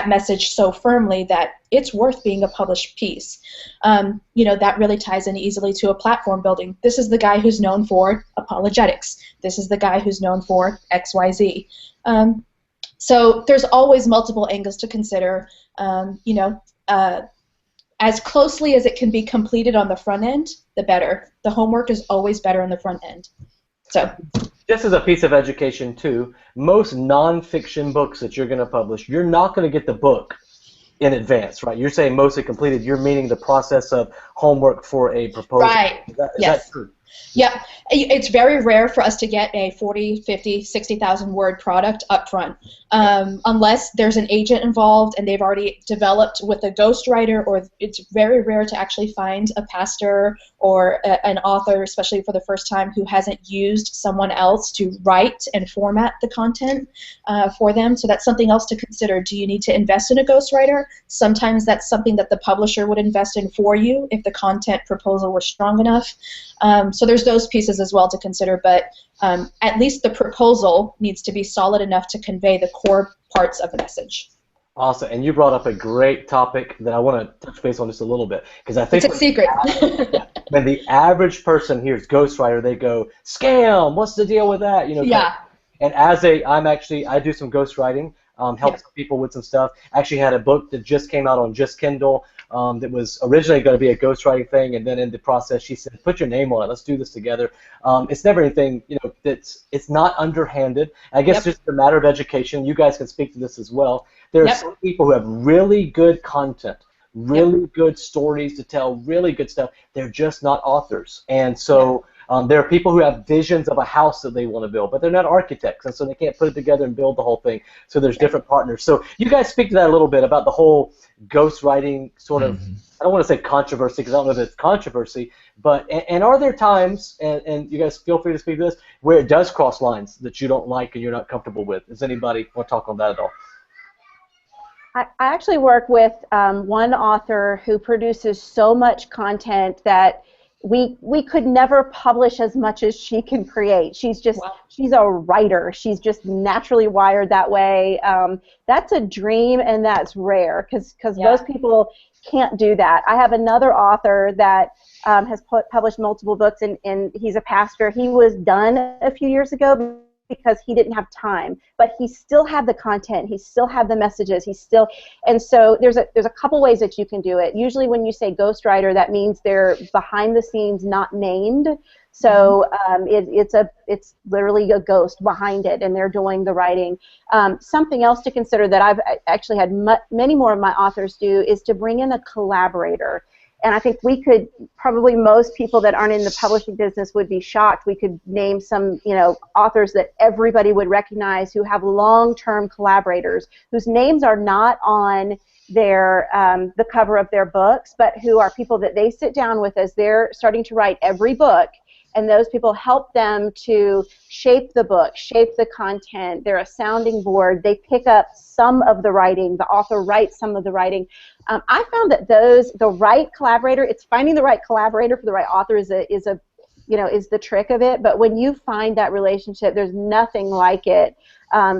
message so firmly that it's worth being a published piece. That really ties in easily to a platform building. This is the guy who's known for apologetics. This is the guy who's known for XYZ. So there's always multiple angles to consider. As closely as it can be completed on the front end, the better. The homework is always better on the front end. So. Just as a piece of education, too, most nonfiction books that you're going to publish, you're not going to get the book in advance, right? You're saying mostly completed. You're meaning the process of homework for a proposal. Right. Is that true? Yeah, it's very rare for us to get a 40, 50, 60,000 word product up front, unless there's an agent involved and they've already developed with a ghostwriter, or it's very rare to actually find a pastor or an author, especially for the first time, who hasn't used someone else to write and format the content for them. So that's something else to consider. Do you need to invest in a ghostwriter? Sometimes that's something that the publisher would invest in for you if the content proposal were strong enough. So there's those pieces as well to consider, but at least the proposal needs to be solid enough to convey the core parts of the message. Awesome. And you brought up a great topic that I want to touch base on just a little bit, because I It's think a secret. when the average person hears ghostwriter, they go, "Scam! What's the deal with that?" Yeah. And I do some ghostwriting, help Yeah. some people with some stuff. Actually had a book that just came out on Just Kindle, that was originally going to be a ghostwriting thing, and then in the process she said, "Put your name on it. Let's do this together." It's never anything, it's not underhanded. I guess Yep. just a matter of education. You guys can speak to this as well. There are Yep. some people who have really good content, Yep. really good stories to tell, really good stuff. They're just not authors. And so there are people who have visions of a house that they want to build, but they're not architects, and so they can't put it together and build the whole thing. So there's different partners. So you guys speak to that a little bit about the whole ghostwriting sort of, I don't want to say controversy, because I don't know that it's controversy, but, and are there times, and you guys feel free to speak to this, where it does cross lines that you don't like and you're not comfortable with? Does anybody want to talk on that at all? I actually work with one author who produces so much content that we could never publish as much as she can create. She's a writer. She's just naturally wired that way. That's a dream, and that's rare, because most people can't do that. I have another author that has published multiple books, and he's a pastor. He was done a few years ago because he didn't have time, but he still had the content, he still had the messages, and so there's a couple ways that you can do it. Usually when you say ghostwriter, that means they're behind the scenes, not named. So it's literally a ghost behind it, and they're doing the writing. Something else to consider that I've actually had many more of my authors do is to bring in a collaborator. And I think we could, probably most people that aren't in the publishing business would be shocked. We could name some, authors that everybody would recognize who have long-term collaborators whose names are not on their the cover of their books, but who are people that they sit down with as they're starting to write every book. And those people help them to shape the book, shape the content. They're a sounding board. They pick up some of the writing. The author writes some of the writing. I found that the right collaborator, it's finding the right collaborator for the right author is the trick of it. But when you find that relationship, there's nothing like it.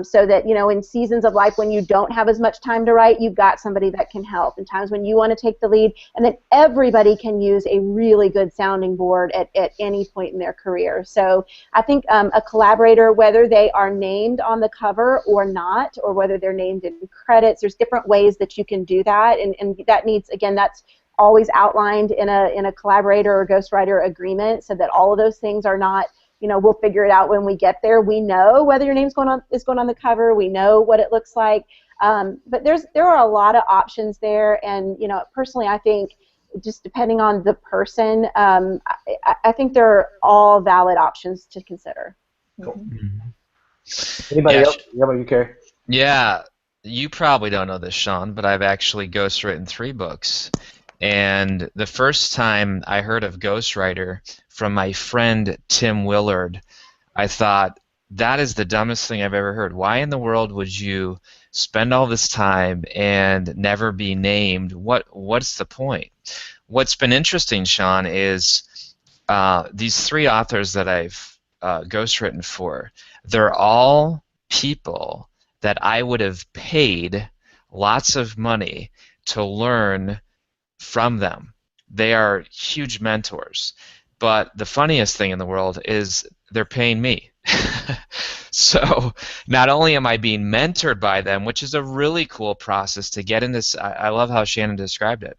So that, in seasons of life when you don't have as much time to write, you've got somebody that can help. In times when you want to take the lead, and then everybody can use a really good sounding board at any point in their career. So I think a collaborator, whether they are named on the cover or not, or whether they're named in credits, there's different ways that you can do that, and that needs, again, that's always outlined in a collaborator or ghostwriter agreement, so that all of those things are not, we'll figure it out when we get there. We know whether your name's going on the cover. We know what it looks like. But there are a lot of options there, and personally, I think just depending on the person, I think they're all valid options to consider. Cool. Anybody else? How about you, Carrie? Yeah, you probably don't know this, Sean, but I've actually ghostwritten 3 books. And the first time I heard of ghostwriter from my friend Tim Willard, I thought, that is the dumbest thing I've ever heard. Why in the world would you spend all this time and never be named? What's the point? What's been interesting, Sean, is these 3 authors that I've ghostwritten for, they're all people that I would have paid lots of money to learn from them. They are huge mentors. But the funniest thing in the world is they're paying me. So not only am I being mentored by them, which is a really cool process to get in this, I love how Shannon described it.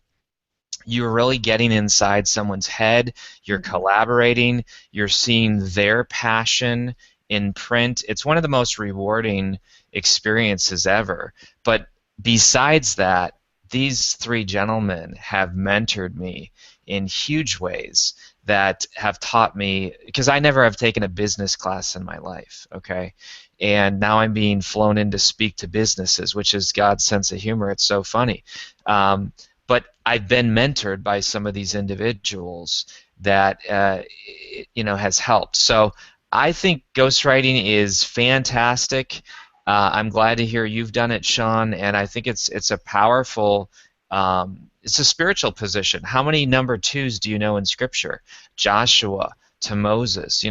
You're really getting inside someone's head, you're collaborating, you're seeing their passion in print. It's one of the most rewarding experiences ever. But besides that, these 3 gentlemen have mentored me in huge ways that have taught me, because I never have taken a business class in my life, okay? And now I'm being flown in to speak to businesses, which is God's sense of humor. It's so funny. But I've been mentored by some of these individuals that has helped. So I think ghostwriting is fantastic. I'm glad to hear you've done it, Sean, and I think it's a powerful, it's a spiritual position. How many number 2s do you know in Scripture? Joshua to Moses,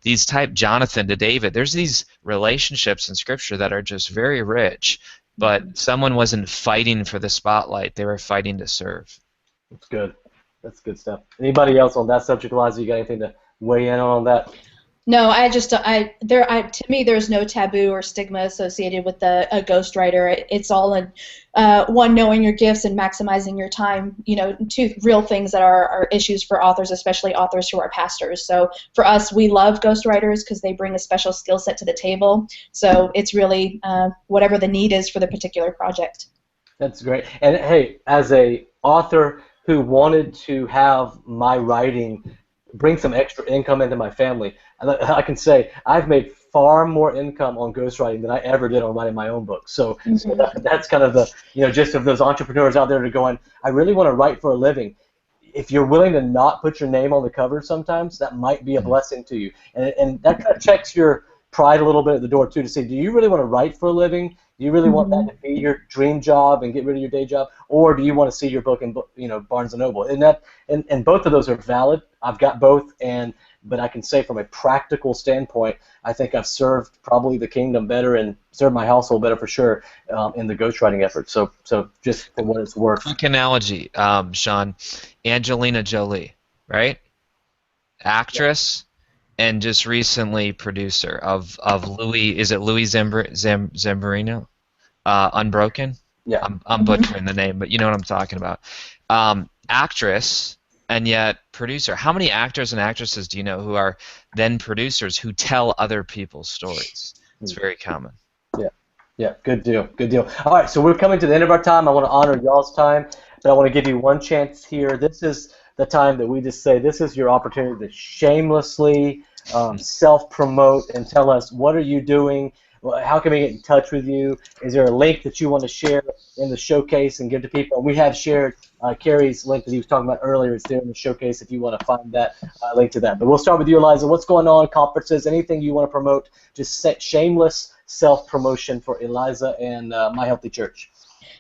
these type Jonathan to David. There's these relationships in Scripture that are just very rich. but someone wasn't fighting for the spotlight. They were fighting to serve. That's good. That's good stuff. Anybody else on that subject, Eliza? You got anything to weigh in on that? No, to me, there's no taboo or stigma associated with a ghostwriter. It's all in one, knowing your gifts and maximizing your time. Two real things that are issues for authors, especially authors who are pastors. So for us, we love ghostwriters because they bring a special skill set to the table. So it's really whatever the need is for the particular project. That's great. And hey, as a author who wanted to have my writing bring some extra income into my family, I can say I've made far more income on ghostwriting than I ever did on writing my own book. So, that's kind of the gist of those entrepreneurs out there that are going, I really want to write for a living. If you're willing to not put your name on the cover sometimes, that might be a blessing to you. And that kind of checks your pride a little bit at the door too, to say, do you really want to write for a living? Do you really want that to be your dream job and get rid of your day job, or do you want to see your book in Barnes and Noble? And both of those are valid. I've got both, but I can say from a practical standpoint, I think I've served probably the kingdom better and served my household better for sure in the ghostwriting effort. So just for what it's worth. Quick analogy, Sean. Angelina Jolie, right? Actress. And just recently producer of Louis, is it Louis Zambrino? Unbroken? Yeah. I'm butchering the name, but you know what I'm talking about. Actress, and yet producer. How many actors and actresses do you know who are then producers who tell other people's stories? It's very common. Yeah, good deal. All right, so we're coming to the end of our time. I want to honor y'all's time, but I want to give you one chance here. This is the time that we just say this is your opportunity to shamelessly self-promote and tell us, what are you doing? How can we get in touch with you? Is there a link that you want to share in the showcase and give to people? We have shared Carrie's link that he was talking about earlier. It's there in the showcase if you want to find that link to that. But we'll start with you, Eliza. What's going on? Conferences, anything you want to promote? Just set shameless self-promotion for Eliza and My Healthy Church.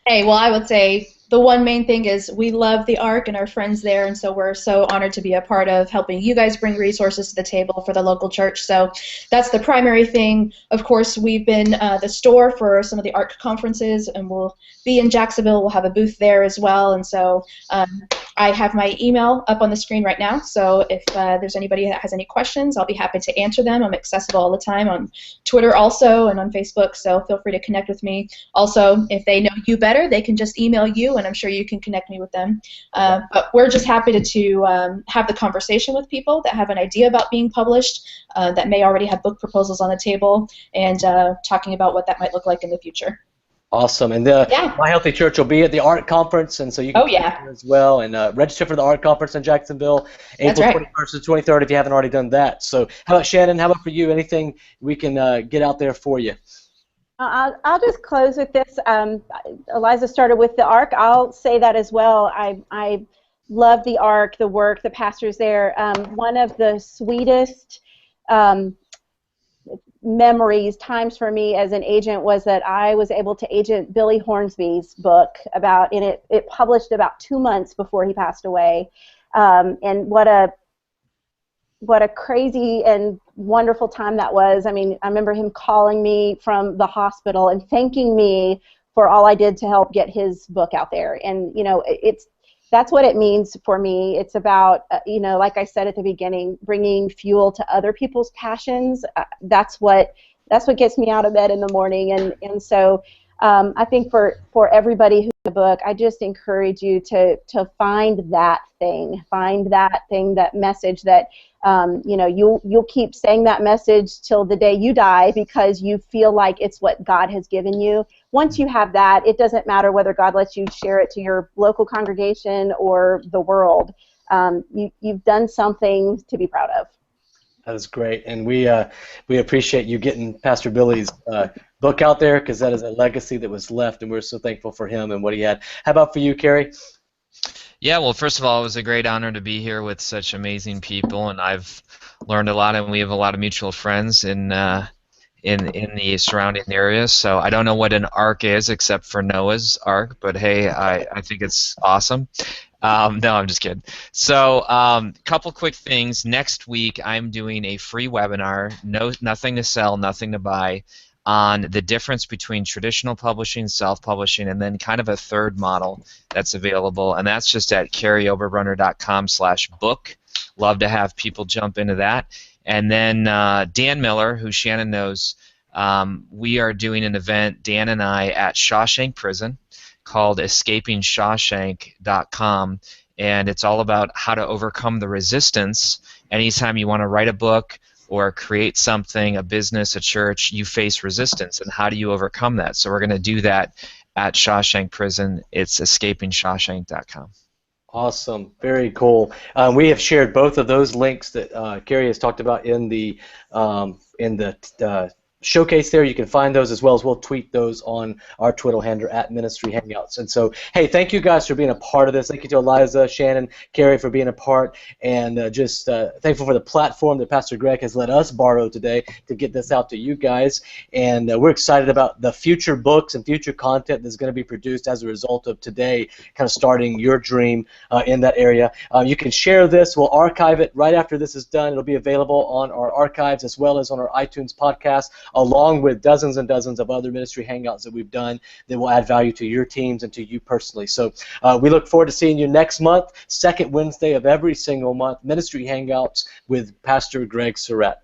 Hey, well, I would say the one main thing is we love the ARC and our friends there, and so we're so honored to be a part of helping you guys bring resources to the table for the local church. So that's the primary thing. Of course, we've been the store for some of the ARC conferences, and we'll be in Jacksonville. We'll have a booth there as well, and so I have my email up on the screen right now, so if there's anybody that has any questions, I'll be happy to answer them. I'm accessible all the time on Twitter also and on Facebook, so feel free to connect with me. Also, if they know you better, they can just email you, and I'm sure you can connect me with them. But we're just happy to have the conversation with people that have an idea about being published, that may already have book proposals on the table, and talking about what that might look like in the future. Awesome. And My Healthy Church will be at the ART Conference, and so you can come as well and register for the ART Conference in Jacksonville, April 21st to 23rd if you haven't already done that. So how about Shannon? How about for you? Anything we can get out there for you? I'll just close with this. Eliza started with the ARC. I'll say that as well. I love the ARC, the work, the pastors there. One of the sweetest times for me as an agent was that I was able to agent Billy Hornsby's book it published about 2 months before he passed away. And what a crazy and wonderful time that was. I mean, I remember him calling me from the hospital and thanking me for all I did to help get his book out there. And, that's what it means for me. It's about, like I said at the beginning, bringing fuel to other people's passions. That's what gets me out of bed in the morning. And so I think for everybody who's in the book, I just encourage you to find that thing, that message that you'll keep saying that message till the day you die because you feel like it's what God has given you. Once you have that, it doesn't matter whether God lets you share it to your local congregation or the world. You've done something to be proud of. That is great, and we appreciate you getting Pastor Billy's book out there because that is a legacy that was left, and we're so thankful for him and what he had. How about for you, Carrie? Yeah, well, first of all, it was a great honor to be here with such amazing people, and I've learned a lot, and we have a lot of mutual friends in the surrounding areas. So I don't know what an ark is except for Noah's Ark, but hey, I think it's awesome. No, I'm just kidding. So couple quick things. Next week, I'm doing a free webinar, nothing to sell, nothing to buy, on the difference between traditional publishing, self-publishing, and then kind of a third model that's available, and that's just at carryoberbrunner.com/book. Love to have people jump into that. And then Dan Miller, who Shannon knows, we are doing an event, Dan and I, at Shawshank Prison called escapingshawshank.com, and it's all about how to overcome the resistance. Anytime you want to write a book or create something, a business, a church, you face resistance, and how do you overcome that? So we're going to do that at Shawshank Prison. It's escapingshawshank.com. Awesome, very cool. We have shared both of those links that Carrie has talked about in the showcase there. You can find those, as well as we'll tweet those on our Twitter handle at Ministry Hangouts. And so, hey, thank you guys for being a part of this. Thank you to Eliza, Shannon, Carrie for being a part, and just thankful for the platform that Pastor Greg has let us borrow today to get this out to you guys. And we're excited about the future books and future content that's going to be produced as a result of today kind of starting your dream in that area. You can share this. We'll archive it right after this is done. It'll be available on our archives as well as on our iTunes podcast, along with dozens and dozens of other ministry hangouts that we've done that will add value to your teams and to you personally. So we look forward to seeing you next month, second Wednesday of every single month, Ministry Hangouts with Pastor Greg Surratt.